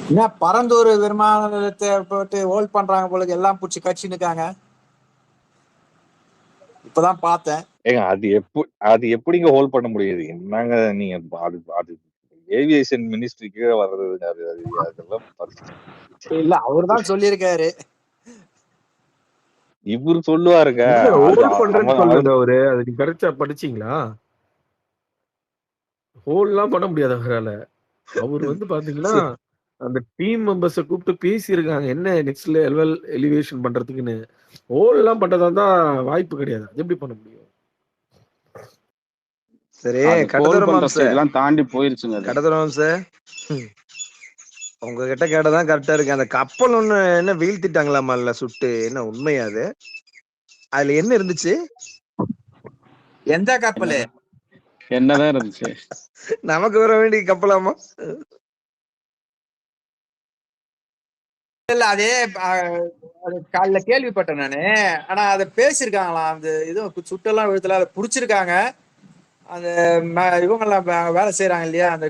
என்ன பரந்தூர் விமான நிலையத்தை போட்டு ஹோல்ட் பண்றாங்க போல எல்லாம் பிடிச்சி கட்சின்னு இருக்காங்க. இப்பதான் பார்த்தேன். ஏங்க அது எப்படிங்க ஹோல்ட் பண்ண முடியுது? என்னங்க நீங்க அது அது ஏவியேஷன் மினிஸ்ட்ரி கீழே வர்றதுங்க. அதெல்லாம் இல்ல அவர்தான் சொல்லியிருக்காரு. இவரு சொல்லுவாருங்க. இல்ல அது ஹோல்ட் பண்றேன்னு அவன் சொல்லல அவரு. அது நீங்க கரெக்டா படிச்சீங்களா? ஹோல்ட்லாம் பண்ண முடியாது அவரால. அவர் வந்து பாத்தீங்கன்னா, அந்த டீம் மெம்பர்ஸ கூப்பிட்டு பேசியிருக்காங்க. என்ன நெக்ஸ்ட் லெவல் எலிவேஷன் பண்றதுக்குன்னு. ஹோல்ட்லாம் பண்றதா இருந்தா வாய்ப்பு கிடையாது. அது எப்படி பண்ண முடியும்? சரி, அது ஹோல்ட் கடதூர பண்ற மாம்ச ஸ்டேஜ்லாம் தாண்டி போயிருச்சுங்க அது. கடதூர மாம்ச உங்ககிட்ட கேட்டதான் கரெக்டா இருக்கு. அந்த கப்பல் ஒண்ணு என்ன வீழ்த்திட்டாங்களாமா சுட்டு, என்ன உண்மையா அது? அதுல என்ன இருந்துச்சு? எந்த கப்பலு? என்னதான் இருந்துச்சு? நமக்கு வர வேண்டிய கப்பலாமா? இல்ல அதே காலைல கேள்விப்பட்டேன் நானு. ஆனா அதை பேசியிருக்காங்களாம். அந்த இது சுட்டெல்லாம் விழுத்துல அதை புடிச்சிருக்காங்க. அந்த இவங்கெல்லாம் வேலை செய்யறாங்க இல்லையா, அந்த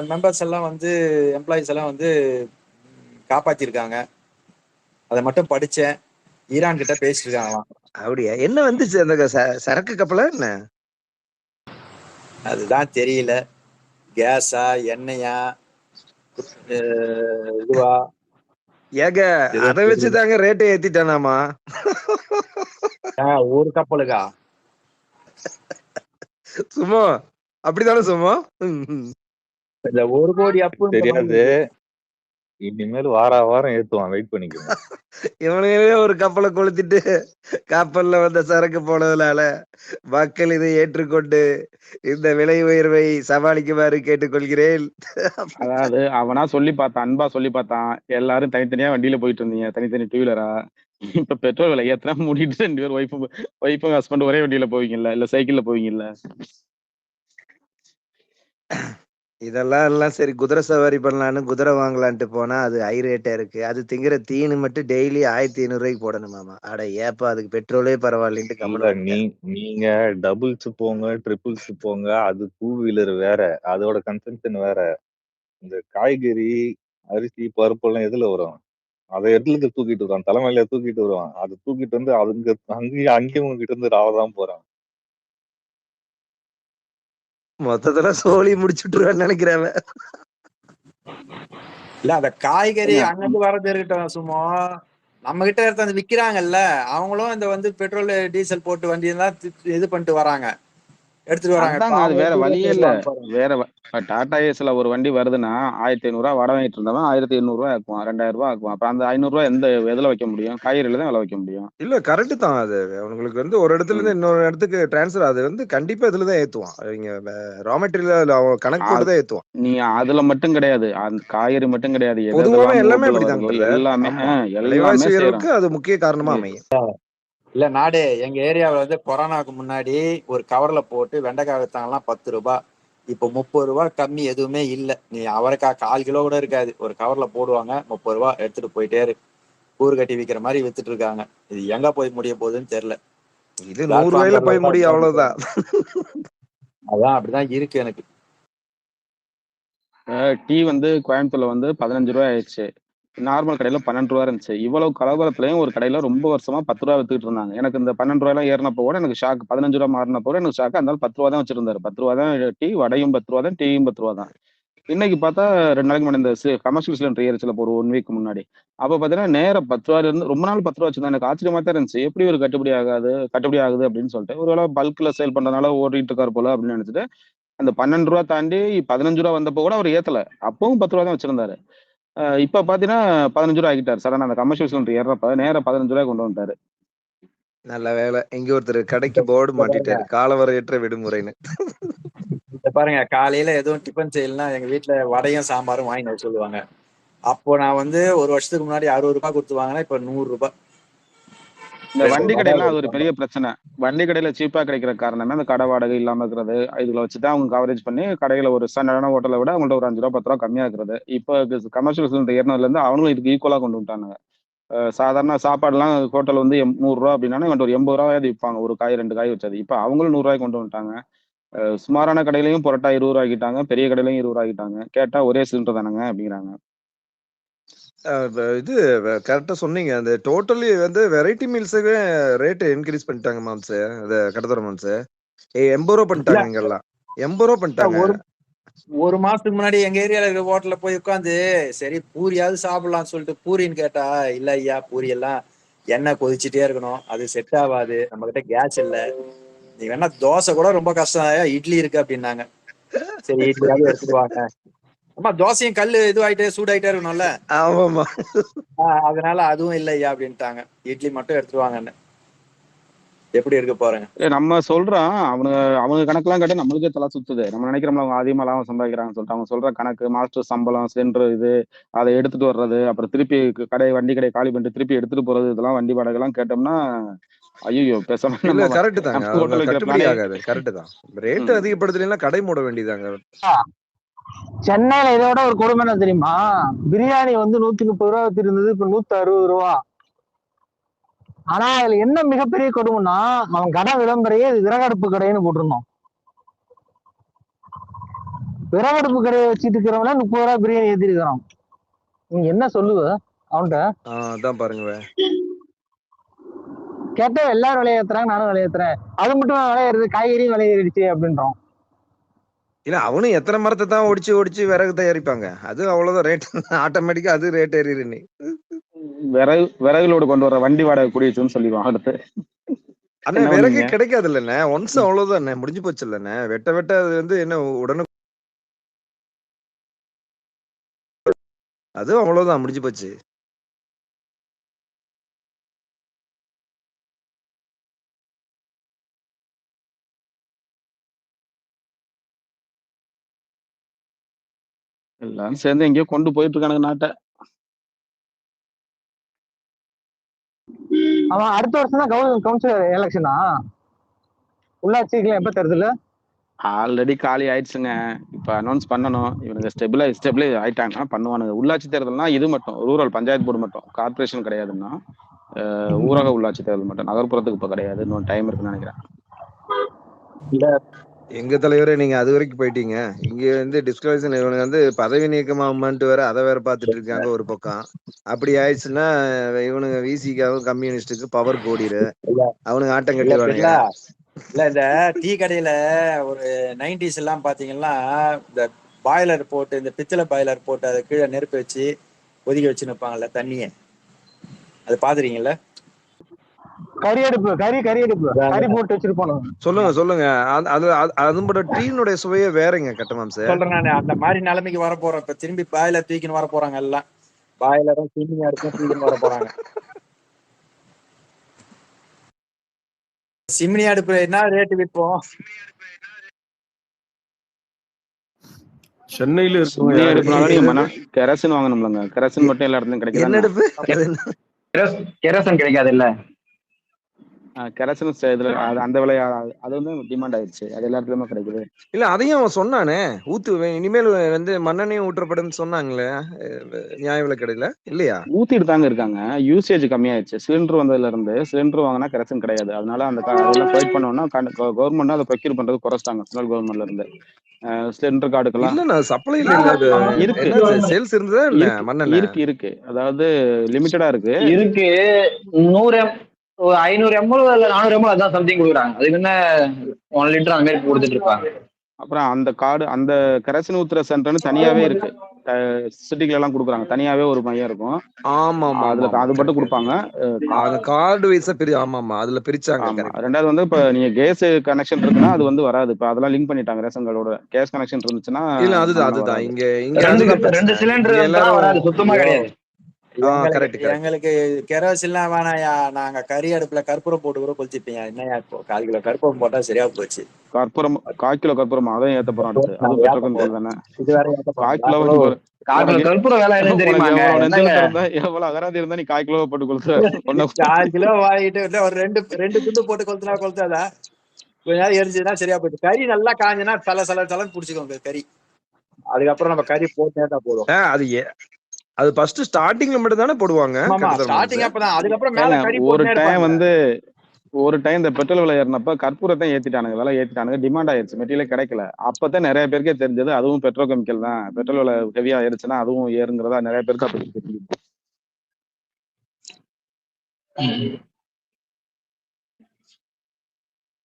மெம்பர்ஸ் எல்லாம் வந்து எம்ப்ளாயிஸ் எல்லாம் வந்து காப்பாத்திருக்காங்க. அதை மட்டும் படிச்சேன். ஈரான் கிட்ட பேசிட்டு இருக்காங்களாம். அப்படியா? என்ன வந்துச்சு அந்த சரக்கு கப்பலா என்ன? அதுதான் தெரியல. கேஸா எண்ணெயா இதுவா? ஏங்க அதை வச்சுதாங்க ரேட்டை ஏத்திட்டானாமா. ஒரு கப்பலுக்கா? சும்மா அப்படித்தானே சும்மா. இந்த 1 கோடி அப்பு தெரியாது. இனிமேல் வாரம் ஏத்துவான். வெயிட் பண்ணிக்கோங்க. இவனுங்களே ஒரு கப்பலை கொளுத்திட்டு கப்பல்ல வந்த சரக்கு போனதுனால மக்கள் இதை ஏற்றுக்கொண்டு இந்த விலை உயர்வை சமாளிக்குமாறு கேட்டுக்கொள்கிறேன். அதாவது அவனா சொல்லி பார்த்தான், அன்பா சொல்லி பார்த்தான். எல்லாரும் தனித்தனியா வண்டியில போயிட்டு இருந்தீங்க, தனித்தனி டூ வீலரா. இப்ப பெட்ரோல் விலை ஏத்தனா மூடிட்டு 2 பேர் ஒய்ஃபும் ஹஸ்பண்ட் ஒரே வண்டியில போவீங்கல்ல, இல்ல சைக்கிள்ல போவீங்கல்ல. இதெல்லாம் சரி, குதிரை சவாரி பண்ணலான்னு குதிரை வாங்கலான்ட்டு போனா அது ஹை ரேட்டா இருக்கு. அது திங்கிற தீனு மட்டும் டெய்லி 1500 போடணுமாமா. அட ஏப்பா, அதுக்கு பெட்ரோலே பரவாயில்லைன்ட்டு கம்மன். நீங்க டபுள்ஸ் போங்க, ட்ரிபிள்ஸ் போங்க. அது டூ வீலர் வேற, அதோட கன்சம்ஷன் வேற. இந்த காய்கறி, அரிசி, பருப்பு எல்லாம் எதுல வரும்? அதை எதுல தூக்கிட்டு வருவான்? தலைமையில தூக்கிட்டு வருவான். அதை தூக்கிட்டு வந்து அங்கேயும் உங்ககிட்ட இருந்து ராவதான் போறான். மொத்தத்துல சோழி முடிச்சுட்டுருவான்னு நினைக்கிறேன். இல்ல அந்த காய்கறி அங்கிருந்து வரது இருக்கட்டும். சும்மா நம்ம கிட்ட எடுத்து விக்கிறாங்கல்ல, அவங்களும் இந்த வந்து பெட்ரோல் டீசல் போட்டு வண்டி எல்லாம் இது பண்ணிட்டு வராங்க, எடுத்துட்டு வராங்க. அதாங்க, அது வேற வழியே இல்ல. வேற டாடா ஏஸ்ல ஒரு வண்டி வருதுன்னா 1500 வாடகை வாங்கிட்டு இருந்தவன் 1800 ஆக்குவான், 2000 ஆக்குவான். அப்ப அந்த 500 எந்த எதுல வைக்க முடியும்? காய்கறியில தான் விலை வைக்க முடியும். இல்ல கரெக்ட் தான். அது அவங்களுக்கு வந்து ஒரு இடத்துல இருந்து இன்னொரு இடத்துக்கு டிரான்ஸ்பர், அது வந்து கண்டிப்பா இதுலதான் ஏத்துவான். இங்க ரா மெட்டீரியல் அவன் கணக்கு போட்டுதான் ஏத்துவான். நீ அதுல மட்டும் கிடையாது, அந்த காய்கறி மட்டும் கிடையாது, பொதுவாவே எல்லாமே அப்படிதாங்க. எல்லாமே விலைவாசி உயர்வுக்கு அது முக்கிய காரணமா அமையும். இல்ல நாடே, எங்க ஏரியாவில வந்து கொரோனாவுக்கு முன்னாடி ஒரு கவர்ல போட்டு வெண்டைக்காய் வித்தாங்கலாம் 10 ரூபாய். இப்போ 30 ரூபாய் கம்மி எதுவுமே இல்ல. நீ அவரைக்காய் 1/4 கிலோ கூட இருக்காது, ஒரு கவர்ல போடுவாங்க, 30 ரூபாய் எடுத்துட்டு போயிட்டே இருக்கு. கூறு கட்டி விக்கிற மாதிரி வித்துட்டு இருக்காங்க. இது எங்க போய் முடிய போகுதுன்னு தெரியல. இது 100 ரூபாயில போய் முடியும், அவ்வளவுதான். அதான் அப்படிதான் இருக்கு எனக்கு. டீ வந்து கோயம்புத்தூர்ல வந்து 15 ரூபாய் ஆயிடுச்சு. நார்மல் கடையில 12 ரூபா இருந்துச்சு. இவ்வளவு கலவரத்துலயும் ஒரு கடையில ரொம்ப வருஷமா 10 ரூபா வித்துக்கிட்டு இருந்தாங்க. எனக்கு இந்த 12 ரூபாய் ஏறினப்போ கூட எனக்கு ஷாக். 15 ரூபா மாறினப்போ கூட எனக்கு ஷாக். அதனால 10 ரூபா தான் வச்சிருந்தாரு. 10 ரூபா தான் டீ, வடையும் 10 ரூபா தான், டீயும் 10 ரூபா தான். இன்னைக்கு பார்த்தா 2 நாளைக்கு முன்னாடி இந்த கமர்ஷியல் சிலிண்டர் ஏறிச்சுல, ஒரு 1 வீக் முன்னாடி. அப்ப பாத்தீங்கன்னா நேரம் 10 ரூபாயில இருந்து ரொம்ப நாள் 10 ரூபா வச்சிருந்தா எனக்கு ஆச்சரியமா தான் இருந்துச்சு. எப்படி ஒரு கட்டுப்படி ஆகுது அப்படின்னு சொல்லிட்டு, ஒருவேளை பல்க்ல சேல் பண்றதுனால ஓடிட்டு இருக்காரு போல அப்படின்னு நினைச்சிட்டு, அந்த 12 ரூபா தாண்டி 15 ரூபா வந்தப்போ கூட அவர் ஏத்தல. அப்பவும் 10 ரூபா தான் வச்சிருந்தாரு. இப்ப பாத்தீங்கன்னா 15 ரூபா ஆகிட்டாரு. சார் அந்த கமர்ஷியல் சிலிண்டர் ஏறப்ப நேரம் 15 ரூபாய் கொண்டு வந்துட்டாரு. நல்ல வேலை, இங்க ஒருத்தர் கடைக்கு போர்டு மாட்டிட்டாரு, காலவரையற்ற விடுமுறைன்னு. பாருங்க, காலையில எதுவும் டிஃபன் செய்யலாம், எங்க வீட்டுல வடையும் சாம்பாரும் வாங்கி வர சொல்லுவாங்க. அப்போ நான் வந்து ஒரு வருஷத்துக்கு முன்னாடி 60 ரூபாய் கொடுத்து வாங்கினா இப்ப 100 ரூபாய். இந்த வண்டி கடையெல்லாம் அது ஒரு பெரிய பிரச்சனை. வண்டி கடையில சீப்பா கிடைக்கிற காரணமே அந்த கடை வாடகை இல்லாம இருக்கிறது. இதுல வச்சுதான் அவங்க கவரேஜ் பண்ணி கடைகளை ஒரு ஸ்டாண்டர்டான ஹோட்டலை விட அவங்கள்ட்ட ஒரு 5 ரூபா 10 ரூபா கம்மியா இருக்கிறது. இப்போ கமர்ஷியல் சிலிண்டர் ஏறினதுல இருந்து அவங்களும் இதுக்கு ஈக்குவலா கொண்டு வந்துட்டாங்க. சாதாரண சாப்பாடுலாம் ஹோட்டல் வந்து 100 ரூபா அப்படின்னா இவன் ஒரு 80 ரூபாயாவது விற்பாங்க, ஒரு காய் 2 காய் வச்சது. இப்ப அவங்களும் 100 ரூபாய்க்கு கொண்டு வந்துட்டாங்க. சுமாரான கடையிலையும் புரோட்டா 20 ரூபா ஆக்கிட்டாங்க, பெரிய கடையிலையும் 20 ரூபா ஆக்கிட்டாங்க. கேட்டா ஒரே சிலிண்டர் தானங்க அப்படிங்கிறாங்க. இது கரெக்டா சொன்னீங்க. அந்த டோட்டலி வந்து வெரைட்டி மீல்ஸுக்கு ரேட் இன்க்ரீஸ் பண்ணிட்டாங்க மாம்ஸ். அது கடத்தர மாம்ஸ். 80 ரூபா இல்ல பண்ணிட்டாங்க இங்கெல்லாம். 80 ரூபா பண்ணிட்டாங்க. ஒரு ஒரு மாசத்துக்கு முன்னாடி எங்க ஏரியால இருக்க ஹோட்டல்ல போய் உட்காந்து சரி பூரியாவது சாப்பிடலாம்னு சொல்லிட்டு பூரின்னு கேட்டா, இல்ல ஐயா பூரி எல்லாம் எண்ணெய் கொதிச்சுட்டே இருக்கணும், அது செட் ஆகாது, நம்ம கிட்ட கேஸ் இல்ல, நீ வேணா தோசை கூட ரொம்ப கஷ்டம், இட்லி இருக்கு அப்படின்னாங்க. சரி இட்லியாவது எடுத்துட்டு வாங்க. அம்மா தோசையும் கல்லு இதுவாயிட்டே சூடாயிட்டே இருக்கணும்ல, ஆமாமா. அதனால அதுவும் இல்ல ஐயா அப்படின்ட்டாங்க. இட்லி மட்டும் எடுத்துட்டு வாங்கன்னு. எப்படி இருக்கு பாருங்க. நம்ம சொல்றோம் அவங்க கணக்கெல்லாம் கேட்டு நம்மளுக்கே தலை சுத்துது. நம்ம நினைக்கிறோம்ல அவங்க அதிகமா லாபம் சம்பாதிக்கிறாங்கன்னு சொல்லிட்டு. அவங்க சொல்ற கணக்கு மாஸ்டர் சம்பளம் சிலிண்டர் இது அதை எடுத்துட்டு வர்றது, அப்புறம் திருப்பி வண்டி கடை காலி பண்ணிட்டு திருப்பி எடுத்துட்டு போறது, இதெல்லாம் வண்டி வாடகைலாம் கேட்டோம்னா ஐயோ பேசாம இல்ல நம்ம கரெக்ட் தாங்க. நம்ம அவங்க ஹோட்டல் வைக்கிற கட்டுப்படி பிளானே. ஆகாது. கரெக்ட் தான். ரேட் அதிகப்படுத்தலைன்னா கடை மூட வேண்டியதாங்க. சென்னையில இதோட ஒரு கொடுமை என்ன தெரியுமா? பிரியாணி வந்து 130 ரூபா இருந்தது, இப்ப 160 ரூபா. ஆனா அதுல என்ன மிகப்பெரிய கொடுமைன்னா, அவன் கடை விளம்பரையே இது விறகடுப்பு கடைன்னு போட்டிருந்தோம். விறகடுப்பு கடையை வச்சுட்டு இருக்கிறவன 30 ரூபா பிரியாணி ஏத்திருக்கிறான். நீங்க என்ன சொல்லுவ அவன்கிட்ட? அதான் பாருங்க. கேட்டா எல்லாரும் விலைய ஏத்துறாங்க, நானும் விலைய ஏத்துறேன், அது மட்டும் விலையேறுது, காய்கறியும் விலையேறிடுச்சு அப்படின்றோம். இல்ல அவனும் எத்தனை மரத்தை தான் ஒடிச்சு விறகு தயாரிப்பாங்க. அது அவ்வளவுதான் ரேட். ஆட்டோமேட்டிக்கா அது ரேட் ஏறிடுன்னு. விறகுலோடு கொண்டு வர வண்டி வாடகை கூடிச்சுன்னு சொல்லிடுவான் அடுத்து. அண்ணா விறகு கிடைக்காது இல்லண்ணே. ஒன்ஸ் அவ்வளவுதான் முடிஞ்சு போச்சு இல்லண்ணே. வெட்ட அது வந்து என்ன உடனே அது அவ்வளவுதான் முடிஞ்சு போச்சு. எல்லாரும் சேர்ந்து எங்கேயோ கொண்டு போயிட்டு இருக்கானுங்க நாட்டை. அவன் அடுத்த வருஷம் தான் கவுன்சிலர் எலெக்ஷனா? உள்ளாட்சிக்கு எப்ப தருதுல? ஆல்ரெடி காலி ஆயிடுச்சுங்க. இப்ப அனௌன்ஸ் பண்ணணும். இவனுக்கு ஸ்டெபிளைஸ் ஆயிட்டாங்கன்னா பண்ணுவானுங்க. உள்ளாட்சி தேர்தல்னா இது மட்டும் ரூரல் பஞ்சாயத்து போர்டு மட்டும், கார்பரேஷன் கிடையாதுன்னா. ஊரக உள்ளாட்சி தேர்தல் மட்டும், நகர்ப்புறத்துக்கு இப்ப கிடையாது. இன்னும் டைம் இருக்குன்னு நினைக்கிறேன். எங்க தலைவரே நீங்க அது வரைக்கும் போயிட்டீங்க. இங்க வந்து டிஸ்கஷன் இவனுக்கு வந்து பதவி நீக்கமாட்டு வேற அதை வேற பாத்துட்டு இருக்காங்க ஒரு பக்கம். அப்படி ஆயிடுச்சுன்னா இவனுங்க விசிகாவும் கம்யூனிஸ்டுக்கு பவர் கோடிரு அவனுக்கு ஆட்டம் கட்டிடுவானுங்க. இல்ல இந்த டீ கடையில ஒரு 90s எல்லாம் பாத்தீங்கன்னா இந்த பாய்லர் போட்டு, இந்த பித்தளை பாய்லர் போட்டு அதை கீழே நெருப்பு வச்சு ஒதுக்கி வச்சு நிற்பாங்கல்ல தண்ணிய, அது பாத்துறீங்கல்ல? கறி அடுப்பு கறி போட்டு வச்சிருப்பானு. சொல்லுங்க. அதோட டீனுடைய சுவையே வேறங்க கட்டமாம் சார். சொல்றேன் நானு, அந்த மாதிரி நிலைமைக்கு வர போறோம். இப்ப திரும்பி பாய்லர் தூக்கின்னு வர போறாங்க. எல்லாம் பாய்லரும் சிம்மியா இருக்கும் தூக்கின்னு வர போறாங்க. சிம்னி அடுப்பு என்ன ரேட்டு விற்போம்? சென்னையில கெரசின் வாங்கணும்லங்க. கெரசின் மட்டும் எல்லா இடத்துலயும் கிடைக்கும். கெரசன் கிடைக்காது இல்ல? கெரசின் இதுல அந்த விலை அது வந்து டிமாண்ட் ஆயிடுச்சு. அது எல்லா இடத்துலயுமே கிடைக்குது. இல்ல அதையும் அவன் சொன்னானே, இனிமேல் வந்து மண்ணெண்ணையும் ஊற்றப்படும் சொன்னாங்களே நியாய விலை கடையில இல்லையா? ஊத்திட்டு தாங்க இருக்காங்க. யூசேஜ் கம்மியாயிடுச்சு. சிலிண்டர் வந்ததுல இருந்து சிலிண்டர் வாங்கினா கெரசின் கிடையாது. அதனால அந்த அதெல்லாம் ஃபைட் பண்ணோம்னா கவர்மெண்ட் அதை ப்ரொக்யூர் பண்றது குறைச்சிட்டாங்க. சென்ட்ரல் கவர்மெண்ட்ல இருந்து சிலிண்டர் கார்டுக்கெல்லாம் இல்ல சப்ளை இல்ல இருக்கு. சேல்ஸ் இருந்ததா இல்ல மண்ணெண்ணெய் இருக்கு. அதாவது லிமிட்டடா இருக்கு. 500 ml இல்ல 400 ml அதான் சம்திங் கொடுக்குறாங்க. அதுக்கு என்ன 1 லிட்டர் அந்த மாதிரி கொடுத்துட்டு இருப்பாங்க. அப்புறம் அந்த கார்டு அந்த கெரசின் ஊத்துற சென்டர்னு தனியாவே இருக்கு. சிட்டிக்குல எல்லாம் கொடுக்குறாங்க. தனியாவே ஒரு மையம் இருக்கும். ஆமா அதுல அது மட்டும் கொடுப்பாங்க. அந்த கார்டு வைஸா ஆமா அதுல பிரிச்சாங்க. ரெண்டாவது வந்து இப்ப நீங்க கேஸ் கனெக்ஷன் இருக்குன்னா அது வந்து வராது. இப்ப அதெல்லாம் லிங்க் பண்ணிட்டாங்க. ரேஷன் கார்டோட கேஸ் கனெக்ஷன் இருந்துச்சுன்னா இல்ல அதுதான் இங்க 2 சிலிண்டர் வராது, சுத்தமா கிடையாது. எங்களுக்கு கெரோசின்லாம் வேணாயா, நாங்க கறி அடுப்புல கற்பூரம் போட்டு கூட கொளுத்திப்பீங்க. என்னையா இப்போ 1/4 கிலோ கற்பூரம் போட்டா சரியா போச்சு. கற்பூரம் 1/4 கிலோ கற்பூரம் அதையும் ஏத்த போறோம். இது வேற 1/4 கிலோ கற்பூரம் வேலை என்ன தெரியுமா? எவ்வளவு அகராதி இருந்தா நீ 1/4 கிலோ போட்டு கொளுத்து. 4 கிலோ வாங்கிட்டு ஒரு ரெண்டு துண்டு போட்டு கொளுத்தாதா? கொஞ்ச நேரம் எரிஞ்சதுன்னா சரியா போயிட்டு. கறி நல்லா காஞ்சுன்னா சலன்னு புடிச்சுக்கோங்க கறி. அதுக்கப்புறம் நம்ம கறி போட்டா போதும். அது ஃபர்ஸ்ட் ஸ்டார்டிங்ல மட்டும் தானே போடுவாங்க. ஸ்டார்டிங் அப்பதான். அதுக்கப்புறம் மேல கறி ஒரு டைம் இந்த பெட்ரோல் விலை ஏறினப்ப கற்பூரத்தை ஏத்திட்டானுங்க. விலை ஏத்திட்டானுங்க. டிமாண்ட் ஆயிருச்சு. மெட்டீரியல் கிடைக்கல. அப்பதான் நிறைய பேருக்கே தெரிஞ்சது அதுவும் பெட்ரோ கெமிக்கல் தான். பெட்ரோல் விலை ஹெவியா ஏறிச்சுன்னா அதுவும் ஏறுங்கிறதா நிறைய பேருக்கு அப்படி தெரிஞ்சது.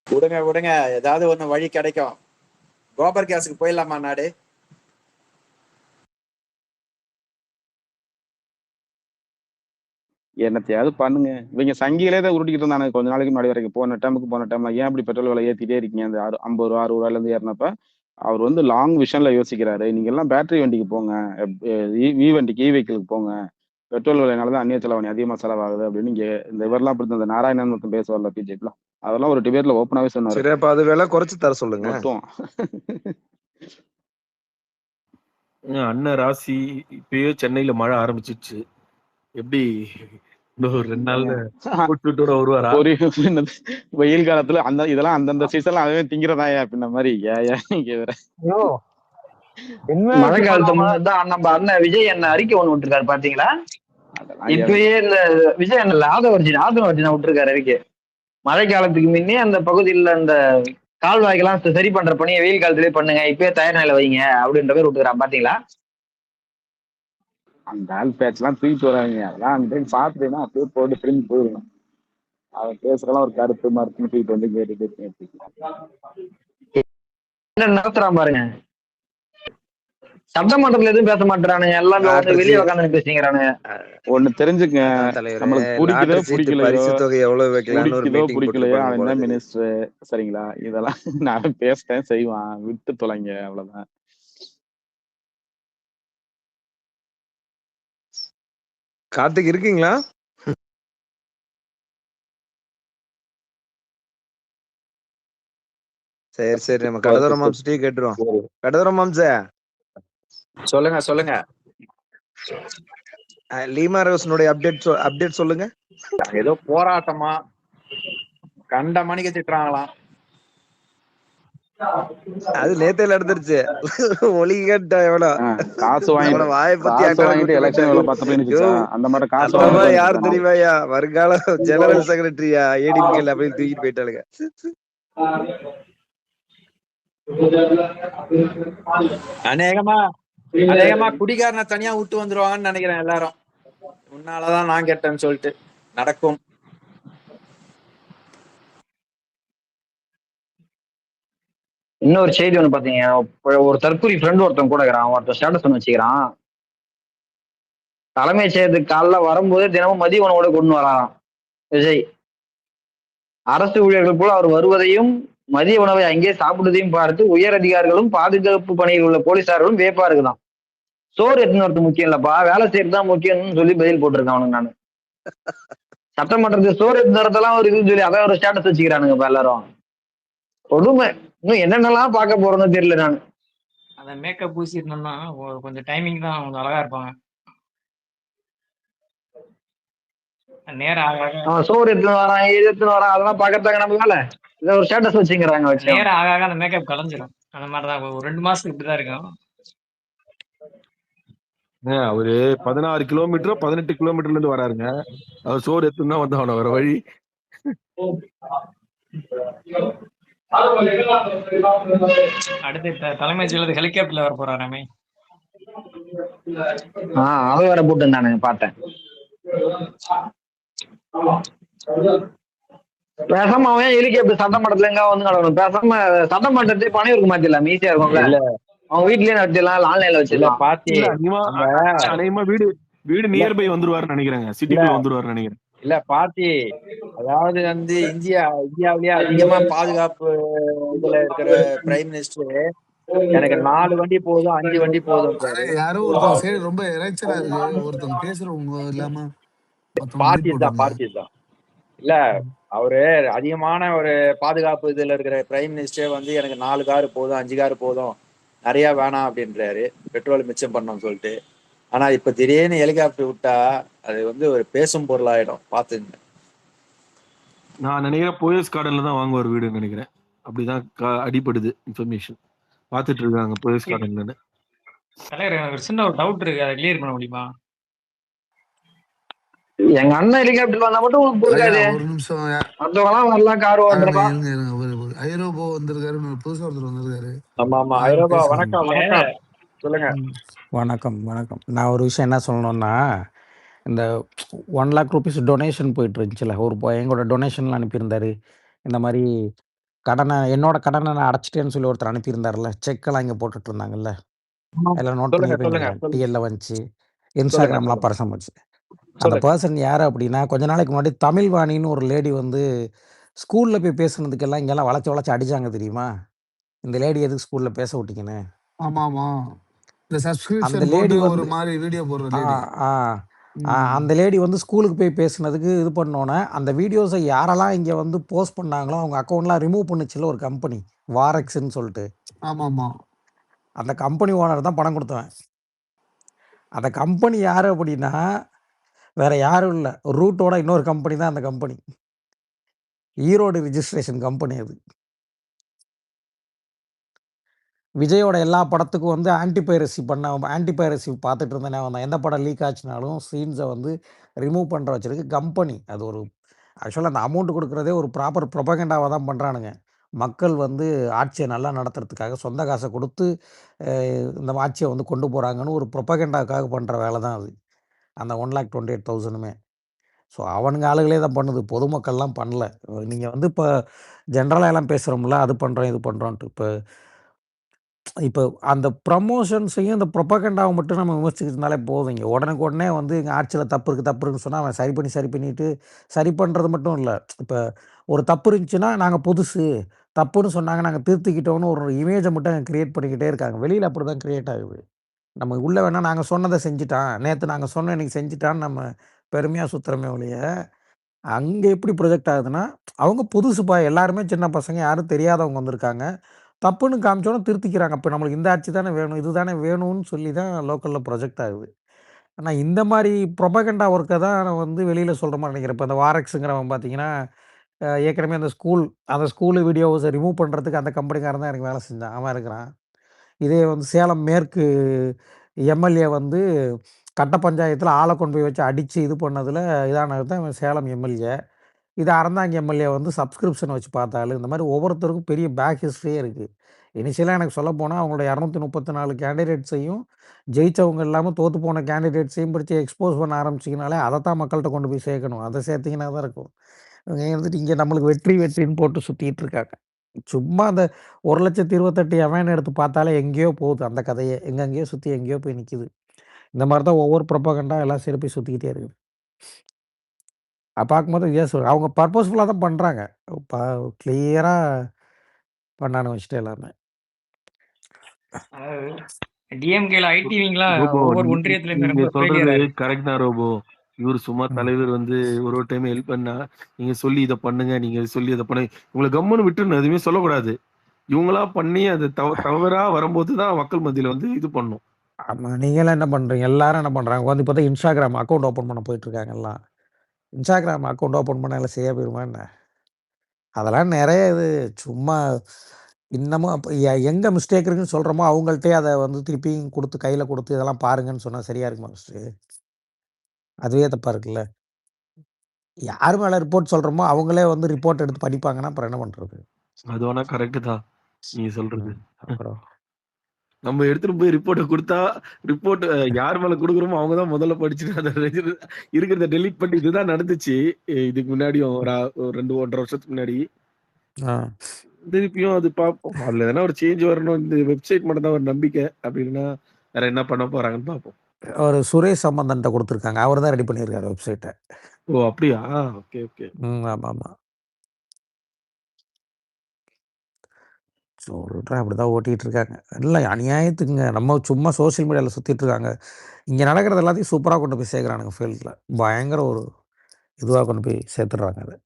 விடுங்க விடுங்க, ஏதாவது ஒண்ணு வழி கிடைக்கும். கோபர் கேஸுக்கு போயிடலாமா நாடு? என்னத்தையாவது பண்ணுங்க. இவங்க சங்கிகளே தான் உருட்டிக்கிட்டு இருந்தானுங்க கொஞ்ச நாளைக்கு முன்னாடி வரைக்கும். போன டைம்ல ஏன் இப்படி பெட்ரோல் விலை ஏத்திட்டே இருக்கீங்க? அந்த 50 ரூபா 60 ரூபாயில இருந்து ஏறினப்ப அவர் வந்து லாங் விஷன்ல யோசிக்கிறாரு. நீங்க எல்லாம் பேட்டரி வண்டிக்கு போங்க, வி வண்டிக்கு வெஹிக்கிளுக்கு போங்க. பெட்ரோல் விலைனாலதான் அந்நிய செலவாணி அதிகமா செலவாகுது அப்படின்னு இங்க இந்த இவரெல்லாம் அப்படி இந்த நாராயணன் மட்டும் பேசுவார்ல பிஜேபிலாம், அதெல்லாம் ஒரு டிபேட்ல ஓப்பனாவே சொன்னாரு. சரி, அப்ப அது விலை குறைச்சு தர சொல்லுங்க. மட்டும் அண்ணன் ராசி இப்பயே சென்னையில மழை ஆரம்பிச்சிருச்சு. எப்படி இன்னும் ஒரு 2 நாள்ல கூட்டத்தோட வருவாரா? ஒரு என்னது, வெயில் காலத்துல அந்த இதெல்லாம் அந்தந்த சீசன்ல அதுவே திங்கிறதாயா அப்படின்ன மாதிரி. ஏன் நீங்க வேற. ஐயோ என்ன மழை காலத்து முன்னதான் நம்ம அண்ணன் விஜய் அண்ணன் அறிக்கை ஒண்ணு விட்டுருக்காரு பாத்தீங்களா? அதெல்லாம் இப்பயே இந்த விஜய் அண்ணன் ஆதவர்ஜினா விட்டுருக்காரு அறிக்கை. மழை காலத்துக்கு முன்னே அந்த பகுதியில் அந்த கால்வாய்க்கெல்லாம் சரி பண்ற பணியை வெயில் காலத்திலேயே பண்ணுங்க, இப்பயே தயார் நிலை வைங்க அப்படின்ற மாதிரி விட்டுக்கிறான் பாத்தீங்களா? அந்த ஆள் பேச்செல்லாம் தூக்கிட்டு வராங்க. அதெல்லாம் அந்த டைம் சாப்பிட்டேன்னா அப்படியே போட்டு திரும்பி போயிடணும். அவன் பேசுறதெல்லாம் ஒரு கருத்து மருத்துவம் தூக்கிட்டு வந்து கேட்டு என்ன நடத்துறான் பாருங்க. சட்டமன்றத்துல எதுவும் பேச மாட்டானுங்க, எல்லாமே வந்து வெளியே உட்காந்து பேசிக்கிறானுங்க. ஒண்ணு தெரிஞ்சுக்க, நம்மளுக்கு பிடிக்குதோ பிடிக்கலையோ, பரிசு தொகை எவ்வளவு வைக்கலாம்னு ஒரு பிடிக்குதோ மீட்டிங் பிடிக்கலையோ அவன் போட்டுருப்பாங்க என்ன போல. மினிஸ்டர், சரிங்களா? இதெல்லாம் நான் பேசிட்டேன் செய்வான், விட்டு தொலைங்க, அவ்வளவுதான். கார்த்திக் இருக்கீங்களா? சரி சரி, நம்ம கடதோர மாம்ஸ்டே கேட்டுருவோம். கடதோர மாம்ச சொல்லுங்க சொல்லுங்க. லீமா ரோஸ்னுடைய அப்டேட் சொல்லுங்க. ஏதோ போராட்டமா கண்ட மணிக்கு திட்டுறாங்களாம். அது நேத்தையில நடந்துருச்சு. ஒலிகட்ட எவ்வளவு காசு வாயை பத்தி வாங்கிட்டு எலெக்ஷன் எவ்வளவு 10 போயிருந்துச்சா? அந்த மாதிரி காசு அப்பா யாரு தெரியுமாயா? வருங்கால ஜெனரல் செக்ரட்டரியா ஏடிபிகேல அப்படின்னு தூக்கிட்டு போயிட்டாளுங்க. அநேகமா குடிகாரனை தனியா விட்டு வந்துருவாங்கன்னு நினைக்கிறேன் எல்லாரும். முன்னாலதான் நான் கேட்டேன்னு சொல்லிட்டு நடக்கும். இன்னொரு செய்தி ஒண்ணு பாத்தீங்க, ஒரு தற்கொலை ஃப்ரெண்ட் ஒருத்தன் கூட இருக்கிறான், ஒருத்தன் ஸ்டேட்டஸ் ஒண்ணு வச்சுக்கிறான். தலைமைச் செயலகத்துக்கு காலைல வரும்போது தினமும் மதிய உணவோட கொண்டு வராராம் விஜய். அரசு ஊழியர்கள் போல அவர் வருவதையும் மதிய உணவை அங்கே சாப்பிடுவதையும் பார்த்து உயர் அதிகாரிகளும் பாதுகாப்பு பணியில் உள்ள போலீசார்களும் வியப்பா இருக்குதான். சோறு எத்தனை ஒருத்தர் முக்கியம் இல்லப்பா, வேலை செய்யறதுதான் முக்கியம்னு சொல்லி பதில் போட்டிருக்கான் அவனுக்கு. நானு சட்டமன்றத்துக்கு சோறு எத்தனத்தெல்லாம் ஒரு இதுன்னு சொல்லி அதான் ஒரு ஸ்டேட்டஸ் வச்சுக்கிறானுங்கப்பா எல்லாரும். கொடுமை. இன்னும் என்னென்னலாம் பார்க்க போறோம்னு தெரியல. நான் அந்த மேக்கப் பூசிருந்தோம்னா கொஞ்சம் டைமிங் தான் அவங்க அழகா இருப்பாங்க. நேரம் ஆக ஆக அவன் சோறு எடுத்துன்னு வரான், இது எடுத்துன்னு வரான், அதெல்லாம் பார்க்கறதாங்க நம்மளால. இதை ஒரு ஸ்டேட்டஸ் வச்சுக்கிறாங்க வச்சு. நேரம் ஆக ஆக அந்த மேக்கப் கலைஞ்சிரும். அந்த மாதிரிதான் ஒரு 2 மாசத்துக்கு இப்படிதான் இருக்கும். அவரு 16 கிலோமீட்டரோ 18 கிலோமீட்டர்ல இருந்து வராருங்க. அவர் சோறு எடுத்துன்னு தான் வந்தாவன வர வழி. அடுத்து தலைமை செயலர் ஹெலிகாப்டர்ல வர போறாராமே. அது வேற போட்டு இருந்தானுங்க பார்த்தேன். பேசாம அவன் ஹெலிகாப்டர் சட்டமன்றத்துல எங்க வந்து நடக்கணும். பேசாம சட்டமன்றத்தை பணியூருக்கு மாத்திடலாம், ஈஸியா இருக்கும்ல. அவங்க வீட்லயே நடத்திடலாம், ஆன்லைன்ல வச்சிடலாம். பாத்தி அநேகமா வீடு நியர்பை வந்துருவாருன்னு நினைக்கிறேங்க. சிட்டிக்குள்ள வந்துருவாருன்னு நினைக்கிறேன். இல்ல பாத்தி, அதாவது வந்து இந்தியாவிலேயே அதிகமா பாதுகாப்பு இதுல இருக்கிற பிரைம் மினிஸ்டர் எனக்கு 4 வண்டி போதும் 5 வண்டி போதும். யாரோ ஒருத்தன் சரி ரொம்ப இறைச்சலா இருக்கு, ஒருத்தன் பேசுறவங்க இல்லாம பார்ட்டி தான். இல்ல அவரு அதிகமான ஒரு பாதுகாப்பு இதுல இருக்கிற பிரைம் மினிஸ்டர் வந்து எனக்கு 4 காரு போதும் 5 காரு போதும், நிறைய வேணாம் அப்படின்றாரு, பெட்ரோல் மிச்சம் பண்ணோம்னு சொல்லிட்டு. ஆனா இப்ப திடீர்னு ஹெலிகாப்டர் விட்டா அது வந்து ஒரு பேசும் பொருளாயிடும். பாத்துங்க. நான் நினைக்கிறேன் போயஸ் கார்டன்ல தான் வாங்குவார் வீடுன்னு நினைக்கிறேன். அப்படிதான் அடிப்படுது இன்ஃபர்மேஷன். பாத்துட்டு இருக்காங்க போயஸ் கார்டன்ல. தலைவர் எனக்கு சின்ன ஒரு டவுட் இருக்கு, அதை கிளியர் பண்ண முடியுமா? எங்க அண்ணன் ஹெலிகாப்டர் வந்தா மட்டும் உங்களுக்கு போகாது. ஒரு நிமிஷம், மத்தவங்கலாம் வரலாம், கார் ஓட்டுறலாம். ஐரோப்பா வந்திருக்காரு, புதுசா ஒருத்தர் வந்திருக்காரு. ஆமா ஐரோப்பா. வணக்கம் சொல்லுங்க. வணக்கம். நான் ஒரு விஷயம் என்ன சொல்லணும்னா, இந்த 1,00,000 ரூபீஸ் டொனேஷன் போயிட்டு இருந்துச்சுல்ல. ஒரு எங்களோட டொனேஷன்லாம் அனுப்பியிருந்தாரு. இந்த மாரி என்னோட கடனை நான் அடைச்சிட்டேன்னு சொல்லி ஒருத்தர் அனுப்பியிருந்தார்ல. செக்கெல்லாம் இங்க போட்டுட்டு இருந்தாங்கல்ல. ஆமா. எல்லாம் நோட் சொல்லுங்க சொல்லுங்க பண்ணியிருப்பீங்கல்ல. சொல்லுங்க டிஎல்ல வந்துச்சு. சொல்லுங்க இன்ஸ்டாகிராம்லாம் சொல்லுங்க பரசம் போச்சு. அந்த சொல்லுங்க. பெர்சன் யாரு அப்படின்னா, கொஞ்ச நாளைக்கு முன்னாடி தமிழ்வாணின்னு ஒரு லேடி வந்து ஸ்கூல்ல போய் பேசுனதுக்கெல்லாம் இங்கெல்லாம் வளைச்சு வளைச்சு அடிச்சாங்க தெரியுமா? இந்த லேடி எதுக்கு ஸ்கூல்ல பேச விட்டீங்கன்னு. ஆமா ஆமா. இந்த அந்த சப்ஸ்கிரிப்ஷன் லேடி போட்டு ஒரு வந்து மாதிரி வீடியோ போடுற ஆ, லேடி. ஆ. அந்த லேடி வந்து ஸ்கூலுக்கு போய் பேசுனதுக்கு இது பண்ணோன்னே, அந்த வீடியோஸ யாரெல்லாம் இங்க வந்து போஸ்ட் பண்ணாங்களோ, அவங்க அக்கவுண்ட்லாம் ரிமூவ் பண்ணுச்சுல்ல ஒரு கம்பெனி. வாரெக்ஸ்ன்னு சொல்ட்டு. ஆமா ஆமா. அந்த கம்பெனி ஓனர் தான் பணம் குடுத்தவன். அந்த கம்பெனி யாரு அப்படின்னா, வேற யாரும் இல்ல. ரூட்டோட இன்னொரு கம்பெனி தான் அந்த கம்பெனி. ஈரோடு ரிஜிஸ்ட்ரேஷன் கம்பெனி அது. விஜயோட எல்லா படத்துக்கும் வந்து ஆன்டி பைரசி பார்த்துட்டு இருந்த ஞாபகம் தான். எந்த படம் லீக் ஆச்சுனாலும் சீன்ஸை வந்து ரிமூவ் பண்ணுற வச்சிருக்கு கம்பெனி. அது ஒரு ஆக்சுவலாக அந்த அமௌண்ட் கொடுக்குறதே ஒரு ப்ராப்பர் ப்ரொபகண்டாவாக தான் பண்ணுறானுங்க. மக்கள் வந்து ஆட்சியை நல்லா நடத்துறதுக்காக சொந்த காசை கொடுத்து இந்த ஆட்சியை வந்து கொண்டு போகிறாங்கன்னு ஒரு ப்ரொபகண்டாவுக்காக பண்ணுற வேலை தான் அது. அந்த 1,28,000மே. ஸோ அவனுங்க ஆளுகளே தான் பண்ணுது. பொதுமக்கள்லாம் பண்ணல. நீங்கள் வந்து இப்போ ஜென்ரலாக எல்லாம் பேசுகிறோம்ல, அது பண்ணுறோம் இது பண்ணுறோன்ட்டு. இப்போ அந்த ப்ரமோஷன்ஸையும் இந்த ப்ரொபகண்டாவை மட்டும் நம்ம விமர்சிச்சுட்டு இருந்தாலே போதும். இங்கே உடனுக்குடனே வந்து எங்கள் ஆட்சியில் தப்பு இருக்குது தப்பு இருக்குன்னு சொன்னால் அவன் சரி பண்ணிட்டு சரி பண்ணுறது மட்டும் இல்லை. இப்போ ஒரு தப்பு இருந்துச்சுன்னா நாங்கள் புதுசு தப்புன்னு சொன்னாங்க நாங்கள் திருத்திக்கிட்டோன்னு ஒரு இமேஜை மட்டும் அங்கே கிரியேட் பண்ணிக்கிட்டே இருக்காங்க. வெளியில் அப்படி தான் கிரியேட் ஆகுது. நம்ம உள்ளே வேணால் நாங்கள் சொன்னதை செஞ்சுட்டான், நேற்று நாங்கள் சொன்ன இன்னைக்கு செஞ்சுட்டான்னு நம்ம பெருமையாக சுற்றுறமே ஒழிய, அங்கே எப்படி ப்ரொஜெக்ட் ஆகுதுன்னா, அவங்க புதுசுப்பா எல்லாருமே சின்ன பசங்க யாரும் தெரியாதவங்க வந்திருக்காங்க. தப்புன்னு காமிச்சோன்னே திருத்திக்கிறாங்க. அப்போ நம்மளுக்கு இந்த ஆட்சி தானே வேணும், இது தானே வேணும்னு சொல்லி தான் லோக்கலில் ப்ரொஜெக்ட் ஆகுது. ஆனால் இந்த மாதிரி ப்ரொபகண்டா ஒர்க்கை தான் நான் வந்து வெளியில் சொல்கிற மாதிரி நினைக்கிறேன். இப்போ அந்த வாரெக்ஸுங்கிறவன் பார்த்தீங்கன்னா, ஏற்கனவே அந்த ஸ்கூலு வீடியோஸை ரிமூவ் பண்ணுறதுக்கு அந்த கம்பெனிக்காரன் தான் எனக்கு வேலை செஞ்சான். அவன் இருக்கிறான். இதே வந்து சேலம் மேற்கு எம்எல்ஏ வந்து கட்ட பஞ்சாயத்தில் ஆளை கொண்டு போய் வச்சு அடித்து இது பண்ணதில் இதானது தான் இவன் சேலம் எம்எல்ஏ. இது அறந்தாங்கி எம்எல்ஏ வந்து சப்ஸ்கிரிப்ஷன் வச்சு பார்த்தாலும் இந்த மாதிரி ஒவ்வொருத்தருக்கும் பெரிய பேக் ஹிஸ்ட்ரியே இருக்குது. இனிஷியலாக எனக்கு சொல்லப்போனால் அவங்களோட 234 கேண்டிடேட்ஸையும் ஜெயித்தவங்க இல்லாமல் தோற்று போன கேண்டிடேட்ஸையும் பிடிச்சி எக்ஸ்போஸ் பண்ண ஆரம்பிச்சிங்கனாலே அதை தான் மக்கள்கிட்ட கொண்டு போய் சேர்க்கணும். அதை சேர்த்திங்கன்னா தான் இருக்கும். இவங்க இருந்துட்டு இங்கே நம்மளுக்கு வெற்றின்னு போட்டு சுற்றிட்டு இருக்காங்க. சும்மா அந்த 1,28,000 எவன்னு எடுத்து பார்த்தாலே எங்கேயோ போகுது அந்த கதையே. எங்கெங்கேயோ சுற்றி எங்கேயோ போய் நிற்கிது. இந்த மாதிரி தான் ஒவ்வொரு ப்ரொபகண்டா எல்லாம் சரி போய் சுற்றிக்கிட்டே இருக்குது. பார்க்கும்போது அவங்க பர்பஸ்ஃபுல்லாக தான் பண்ணுறாங்க. கிளியராக பண்ணான்னு வச்சுட்டு எல்லாமே. டிஎம்கேல ஐடிவிங்களா ரோபோ ஒவ்வொரு ஒன்றியத்துல இருந்து நீங்க ரொம்ப சொல்றது ஃபெயிலியர் கரெக்ட் தான் ரோபோ. இவர் சும்மா ம். தலைவர் வந்து ஒரு டைம் ஹெல்ப் பண்ணா நீங்க சொல்லி இதை பண்ணுங்க, நீங்க சொல்லி இதை பண்ணுங்க, உங்களை கம்முன்னு விட்டுன்னு எதுவுமே சொல்லக்கூடாது. இவங்களா பண்ணி அது தவறா வரும்போது தான் மக்கள் மத்தியில வந்து இது பண்ணும். ஆமாம், நீங்களாம் என்ன பண்ணுறீங்க? எல்லாரும் என்ன பண்ணுறாங்க? வந்து பார்த்தா இன்ஸ்டாகிராம் அக்கௌண்ட் ஓப்பன் பண்ண போயிட்டுருக்காங்க எல்லாம். இன்ஸ்டாகிராம் அக்கௌண்ட் ஓப்பன் பண்ண எல்லாம் சரியா போயிருமா என்ன? அதெல்லாம் நிறைய இது சும்மா இன்னமும் அப்போ எங்கே மிஸ்டேக் இருக்குன்னு சொல்கிறோமோ அவங்கள்ட்டே அதை வந்து திருப்பியும் கொடுத்து கையில் கொடுத்து இதெல்லாம் பாருங்கன்னு சொன்னால் சரியா இருக்குமா ஃபஸ்ட்டு? அதுவே தப்பாக இருக்குல்ல. யார் மேலே ரிப்போர்ட் சொல்கிறோமோ அவங்களே வந்து ரிப்போர்ட் எடுத்து படிப்பாங்கன்னா அப்புறம் என்ன பண்ணுறது? அது வேணா கரெக்ட் தான் நீங்க சொல்றது. அப்புறம் நம்ம எடுத்துட்டு போய் ரிப்போர்ட்டை கொடுத்தா ரிப்போர்ட் யார் மேல கொடுக்குறோமோ அவங்க தான் முதல்ல படிச்சுட்டு அதை இருக்கிறத டெலீட் பண்ணி இதுதான் நடந்துச்சு. இதுக்கு முன்னாடியும் ஒரு 2-1.5 வருஷத்துக்கு முன்னாடி ஆ திருப்பியும் அது பார்ப்போம். அதுல எதனா ஒரு சேஞ்ச் வரணும். இந்த வெப்சைட் மட்டும் தான் ஒரு நம்பிக்கை. அப்படின்னா வேற என்ன பண்ண போறாங்கன்னு பார்ப்போம். ஒரு சுரேஷ் சம்பந்தன்ட்ட கொடுத்துருக்காங்க. அவர் தான் ரெடி பண்ணியிருக்காரு வெப்சைட்டை. ஓ அப்படியா? Okay okay. ஆமாம் ஆமாம். சொல்கிறேன் அப்படி தான் ஓட்டிகிட்டு இருக்காங்க. இல்லை அநியாயத்துக்குங்க. நம்ம சும்மா சோஷியல் மீடியாவில் சுற்றிட்டு இருக்காங்க. இங்கே நடக்கிறது எல்லாத்தையும் சூப்பராக கொண்டு போய் சேர்க்குறானுங்க ஃபீல்டில். பயங்கர ஒரு இதுவாக கொண்டு போய் சேர்த்துடுறாங்க அதை.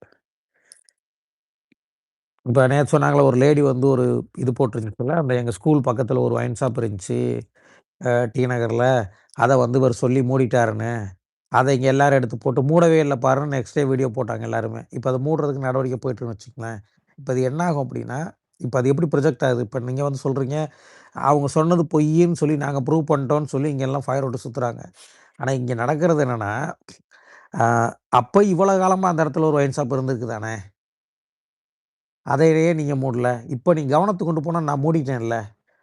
இப்போ நேற்று சொன்னாங்களே ஒரு லேடி வந்து ஒரு இது போட்டிருந்துச்சுல, அந்த எங்கள் ஸ்கூல் பக்கத்தில் ஒரு ஒயின் ஷாப் இருந்துச்சு டி நகரில். அதை வந்து இவர் சொல்லி மூடிட்டாருன்னு அதை இங்கே எல்லாரும் எடுத்து போட்டு மூடவே இல்லை பாருன்னு நெக்ஸ்ட் டே வீடியோ போட்டாங்க எல்லாருமே. இப்போ அதை மூடுறதுக்கு நடவடிக்கை போயிட்டுருன்னு வச்சுக்கங்களேன். இப்போ அது என்ன ஆகும் அப்படின்னா, இப்போ அது எப்படி ப்ரொஜெக்ட் ஆகுது? இப்போ நீங்கள் வந்து சொல்கிறீங்க அவங்க சொன்னது பொய்ன்னு சொல்லி நாங்கள் ப்ரூவ் பண்ணிட்டோன்னு சொல்லி இங்கே எல்லாம் ஃபயர் விட்டு சுற்றுறாங்க. ஆனால் இங்கே நடக்கிறது என்னென்னா, அப்போ இவ்வளோ காலமாக அந்த இடத்துல ஒரு ஒயின் ஷாப் இருந்திருக்கு தானே, அதையே நீங்கள் மூடல. இப்போ நீ கவனத்துக்கு கொண்டு போனால் நான் மூடிட்டேன்ல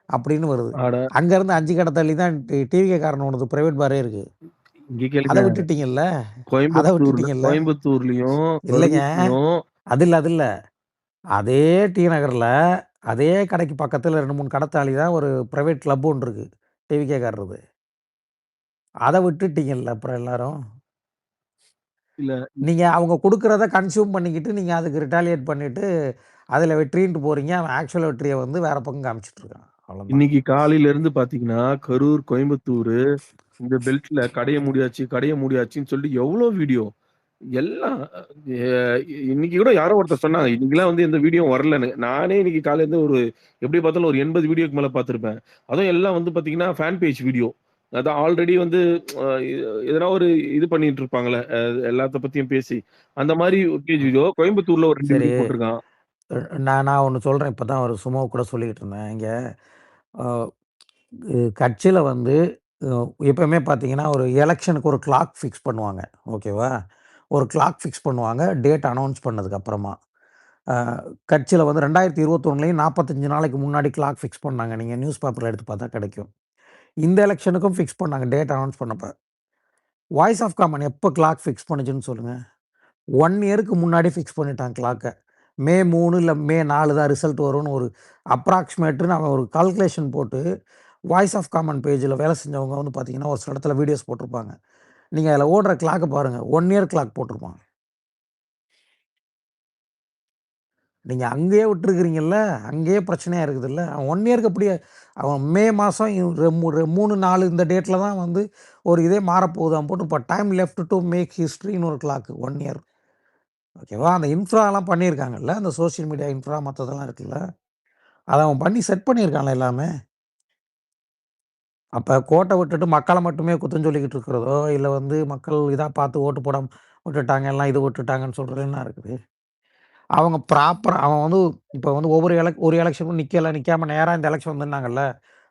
அப்படின்னு வருது. ஆட அங்கேருந்து 5 கடை தள்ளி தான் டிவிகே காரன் ஒன்று ப்ரைவேட் பாரே இருக்குது. இங்க அத கேளுங்க. விட்டுட்டீங்கல்ல. அத கோயம்புத்தூர்ல விட்டுட்டீங்கல்ல. கோயம்புத்தூர்லயும், இல்லைங்க. கரூர்லயும் அது இல்ல. அதே டி நகர்ல, அதே கடைக்கு பக்கத்துல 2, 3 கடை தாண்டி தான் ஒரு பிரைவேட் கிளப் ஒண்ணு இருக்கு. டிவிகே காரரது. அத விட்டுட்டீங்கல்ல அப்புறம் எல்லாரும். இல்ல நீங்க அவங்க குடுக்குறத கன்சியூம் பண்ணிக்கிட்டு, நீங்க அதுக்கு ரிட்டாலியேட் பண்ணிட்டு, அதுல வெற்றின்ட்டு போறீங்க. அவன் ஆக்சுவல் வெற்றிய வந்து வேற பக்கம் காமிச்சுட்டு இருக்கான். அவ்வளோதான். இன்னைக்கு காலையில இருந்து பாத்தீங்கன்னா, கரூர், கோயம்புத்தூர் இந்த பெல்ட்ல கடைய மூடியாச்சுன்னு சொல்லிட்டு எவ்ளோ வீடியோ. எல்லாம் எ இன்னைக்கு கூட யாரோ ஒருத்தர் சொன்னாங்க. இன்னைக்கெல்லாம் வந்து எந்த வீடியோவும் வரலன்னு. நானே இன்னைக்கு காலையில இருந்து எப்படி பார்த்தாலும் ஒரு 80 வீடியோக்கு மேல பார்த்திருப்பேன். அதுவும் எல்லாம் வந்து பார்த்தீங்கன்னா, ஃபேன் பேஜ் வீடியோ. அதான் ஆல்ரெடி வந்து அ எதனா ஒரு இது பண்ணிட்டு இருப்பாங்கல்ல. எல்லாத்த பத்தியும் பேசி. அந்த மாரி ஒரு பேஜ் வீடியோ கோயம்புத்தூர்ல ஒரு 2 சரி. வீடியோ போட்டிருக்கான். நான் ஒண்ணு சொல்றேன். இப்ப தான் ஒரு சும்மா கூட சொல்லிக்கிட்டு இருந்தேன். இங்க அ கட்சியில வந்து அ எப்பவுமே பார்த்தீங்கன்னா, ஒரு எலக்ஷனுக்கு ஒரு கிளாக் ஃபிக்ஸ் பண்ணுவாங்க. ஓகேவா? ஒரு கிளாக் ஃபிக்ஸ் பண்ணுவாங்க. டேட் அனவுன்ஸ் பண்ணதுக்கு அப்புறமா. அ கட்சியில வந்து 2021லயும் 45 நாளைக்கு முன்னாடி கிளாக் ஃபிக்ஸ் பண்ணாங்க. நீங்க நியூஸ் பேப்பர்ல எடுத்து பார்த்தா கிடைக்கும். இந்த எலக்ஷனுக்கும் ஃபிக்ஸ் பண்ணாங்க. டேட் அனவுன்ஸ் பண்ணப்ப. வாய்ஸ் ஆஃப் காமன் எப்ப கிளாக் ஃபிக்ஸ் பண்ணுச்சுன்னு சொல்லுங்க? 1 இயருக்கு முன்னாடி ஃபிக்ஸ் பண்ணிட்டான் கிளாக்க. மே 3 இல்ல மே 4 தான் ரிசல்ட் வரும்னு ஒரு அப்ராக்ஸிமேட்டுன்னு அவன் ஒரு கால்குலேஷன் போட்டு, வாய்ஸ் ஆஃப் காமன் பேஜ்ல வேலை செஞ்சவங்க வந்து பார்த்தீங்கன்னா, ஒரு சில இடத்துல வீடியோஸ் போட்டிருப்பாங்க. நீங்க அதில ஓடுற கிளாக்க பாருங்க. 1 இயர் கிளாக் போட்டிருப்பான். நீங்க அங்கேயே விட்டுருக்கிறீங்கல்ல. அங்கேயே பிரச்சனையா இருக்குதுல்ல. அவன் 1 இயர்க்கு எப்படி அவன் மே மாசம் 3, 4 இந்த டேட்ல தான் வந்து ஒரு இதே மாறப்போகுது. அவன் போட்டு இப்போ டைம் லெஃப்ட் டூ மேக் ஹிஸ்ட்ரின்னு ஒரு கிளாக் 1 இயர். ஓகேவா? அந்த இன்ஃப்ராலாம் பண்ணியிருக்காங்கல்ல. அந்த சோசியல் மீடியா இன்ஃப்ரா மத்ததெல்லாம் இருக்குல்ல. அத அவன் பண்ணி செட் பண்ணியிருக்கான்ல எல்லாமே. அப்ப கோட்ட விட்டுட்டு மக்கள மட்டுமே குத்தம் சொல்லிக்கிட்டு இருக்கிறதோ, இல்ல வந்து மக்கள் இதா பார்த்து ஓட்டு போடாம விட்டுட்டாங்க, எல்லாம் இது விட்டுட்டாங்கன்னு சொல்றது என்ன இருக்குது? அவங்க ப்ராப்பரா அவன் வந்து இப்ப வந்து ஒரு எலக்ஷனுக்கும் நிக்காம நேரா இந்த எலக்ஷன் வந்துன்னாங்கல்ல.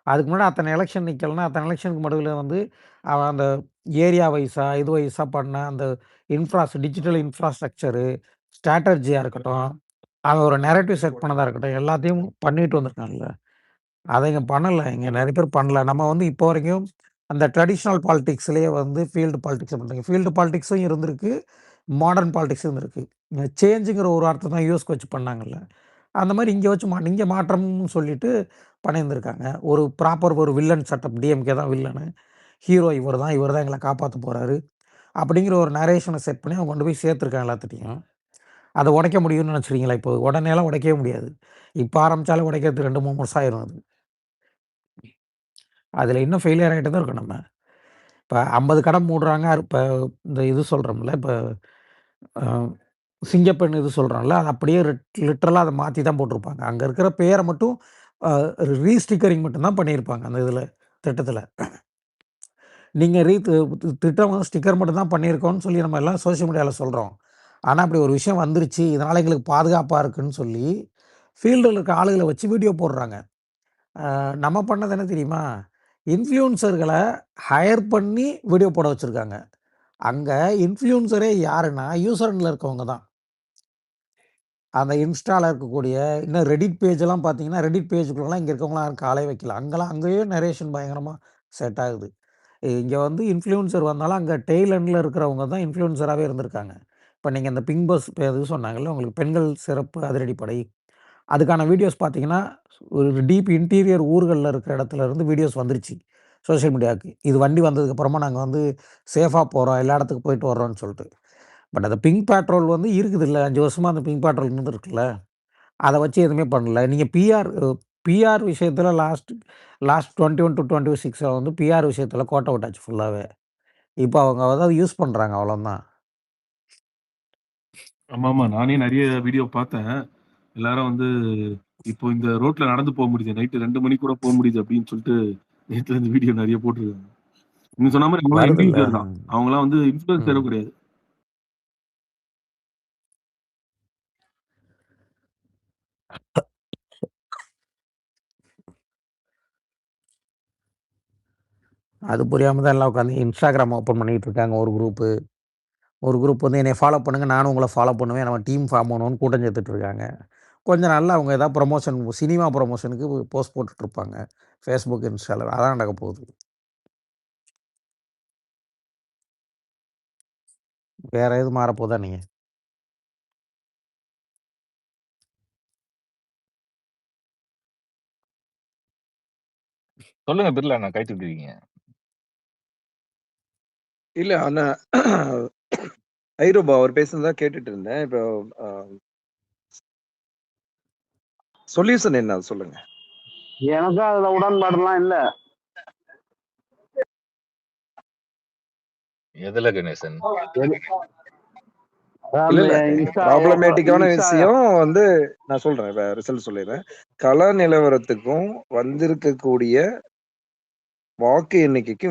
அதுக்கு முன்னாடி அத்தனை எலக்ஷன் நிக்கலன்னா, அத்தனை எலக்ஷனுக்கு நடுவுல வந்து அவன் அந்த ஏரியா வைஸா, இது வைஸா பண்ண அந்த டிஜிட்டல் இன்ஃப்ராஸ்ட்ரக்சரு, ஸ்ட்ராட்டர்ஜியா இருக்கட்டும், அவன் ஒரு நரேட்டிவ் செட் பண்ணதா இருக்கட்டும், எல்லாத்தையும் பண்ணிட்டு வந்திருக்கான்ல. அத இங்க பண்ணல. இங்க நெறைய பேர் பண்ணல. நம்ம வந்து இப்போ வரைக்கும் அந்த ட்ரடிஷனல் பாலிடிக்ஸ்லயே வந்து ஃபீல்டு பாலிடிக்ஸ் பண்றீங்க. ஃபீல்டு பாலிடிக்ஸும் இருந்திருக்கு. மாடர்ன் பாலிடிக்ஸும் இருந்திருக்கு. சேஞ்சுங்கிற ஒரு வார்த்தை தான் யூஎஸ்க்கு வச்சு பண்ணாங்கல்ல. அந்த மாரி இங்க வச்சு இங்க மாற்றம்னு சொல்லிட்டு பண்ணியிருந்திருக்காங்க. ஒரு ப்ராப்பர் ஒரு வில்லன் செட்டப். டிஎம்கே தான் வில்லனு. ஹீரோ இவர் தான் எங்கள காப்பாத்த போறாரு. அப்படிங்கிற ஒரு நரேஷன செட் பண்ணி அவங்க கொண்டு போய் சேர்த்துருக்காங்க எல்லாத்துட்டயும். அத உடைக்க முடியும்னு நினைச்சுறீங்களா? இப்போ உடனேலாம் உடைக்கவே முடியாது. இப்ப ஆரம்பிச்சாலும் உடைக்கிறதுக்கு 2, 3 வருஷம் ஆயிரும் அது. அதுல இன்னும் ஃபெயிலியர் ஆயிட்டு தான் இருக்கோம் நம்ம. இப்ப 50 கடை மூடுறாங்க. இப்ப இந்த இது சொல்றோம்ல, இப்ப அ சிங்கப்பெண் இது சொல்றோம்ல, அது அப்படியே லிட்டரலா அத மாத்தி தான் போட்டிருப்பாங்க. அங்க இருக்கிற பேர மட்டும் அ ரீஸ்டிக்கரிங் மட்டும் தான் பண்ணியிருப்பாங்க அந்த இதுல, திட்டத்துல. நீங்க திட்டம் வந்து ஸ்டிக்கர் மட்டும் தான் பண்ணியிருக்கோம்னு சொல்லி நம்ம எல்லாம் சோசியல் மீடியால சொல்றோம். ஆனா, அப்படி ஒரு விஷயம் வந்துருச்சு. இதனால எங்களுக்கு பாதுகாப்பா இருக்குன்னு சொல்லி, ஃபீல்டுல இருக்க ஆளுகள வச்சு வீடியோ போடுறாங்க. நம்ம பண்ணது என்ன தெரியுமா? இன்ஃப்ளூயன்சர்கள ஹையர் பண்ணி வீடியோ போட வச்சிருக்காங்க. அங்க இன்ஃப்ளூயன்சரே யாருன்னா, யூசர்ல இருக்கவங்க தான். அந்த இன்ஸ்டால இருக்கக்கூடிய இன்னும் ரெடிட் பேஜ்லாம் பார்த்தீங்கன்னா, ரெடிட் பேஜ்க்குள்ளலாம் இங்க இருக்கவங்கலாம் யாரும் காலே வைக்கல. அங்கேயும் நரேஷன் பயங்கரமா செட் ஆகுது. இங்க வந்து இன்ஃப்ளூயன்சர் வந்தாலும் அங்க டெயில் எண்ட்ல இருக்கிறவங்க தான் இன்ஃப்ளூயன்சராவே இருந்திருக்காங்க. இப்ப நீங்க இந்த பிங்க் பஸ் இது சொன்னாங்கல்ல, உங்களுக்கு பெண்கள் சிறப்பு அதிரடிப்படை. அதுக்கான வீடியோஸ் பார்த்தீங்கன்னா, ஒரு டீப் இன்டீரியர் ஊர்கள்ல இருக்கிற இடத்துல இருந்து வீடியோஸ் வந்துருச்சு. சோசியல் மீடியாவுக்கு. இது வண்டி வந்ததுக்கு அப்புறமா நாங்க வந்து சேஃபா போறோம். எல்லா இடத்துக்கும் போயிட்டு வர்றோம்ன்னு சொல்ட்டு. பட் அந்த பிங்க் பெட்ரோல் வந்து இருக்குதுல்ல. 5 வருஷமா அந்த பிங்க் பெட்ரோல் இருந்திருக்குல்ல. அத வச்சு எதுவுமே பண்ணல. நீங்க பிஆர் விஷயத்துல லாஸ்ட் 21-26 வந்து பிஆர் விஷயத்துல கோட்ட விட்டாச்சு ஃபுல்லாவே. இப்ப அவங்க அதாவது யூஸ் பண்றாங்க அவ்வளோதான். ஆமாமா. நானே நெறைய வீடியோ பார்த்தேன். எல்லாரும் வந்து இப்போ இந்த ரோட்ல நடந்து போ முடியுது. நைட் 2 மணிக்கு கூட போ முடியுது அப்படின்னு சொல்லிட்டு, நேத்துல இருந்து வீடியோ நெறைய போட்டுருக்காங்க. நீங்க சொன்ன மாரி அவங்கலாம் வருதுல்ல. இன்ஃப்ளூயன்சர் தான். அவங்கலாம் வந்து ம். இன்ஃப்ளூயன்சரும் கிடையாது. அது புரியாம தான் எல்லாம் உட்காந்து Instagram ஓப்பன் பண்ணிட்டு இருக்காங்க ஒரு குரூப்பு. ஒரு குரூப் வந்து என்னைய ஃபாலோ பண்ணுங்க. நானும் உங்கள ஃபாலோ பண்ணுவேன். நம்ம டீம் ஃபார்ம் பண்ணுவோம்னு கூட்டம் சேர்த்துட்டு இருக்காங்க. கொஞ்ச நாள்ல அவங்க ஏதாவது சினிமா ப்ரமோஷனுக்கு போஸ்ட் போட்டுட்டு இருப்பாங்க. Facebook, Instaல. அதான் நடக்க போகுது. வேற எதுவும் மாறப்போதா நீங்க? சொல்லுங்க பிர்லா, நான் கைட்டு இருக்கீங்க. இல்ல ஆனா ஐரோபா அவர் பேசுனதா கேட்டுட்டு இருந்தேன். இப்போ சொல்யூஷன் என்ன அது சொல்லுங்க. எனக்கும் அதுல உடன்பாடுலாம் இல்ல. எதுல கணேசன்? இல்ல அதாவது இல்ல ப்ராப்ளமேட்டிக்கான விஷயம் வந்து நான் சொல்றேன், ரிசல்ட் சொல்லிடுறேன். கள நிலவரத்துக்கும் வந்திருக்கக்கூடிய வாக்கு எண்ணிக்கைக்கும்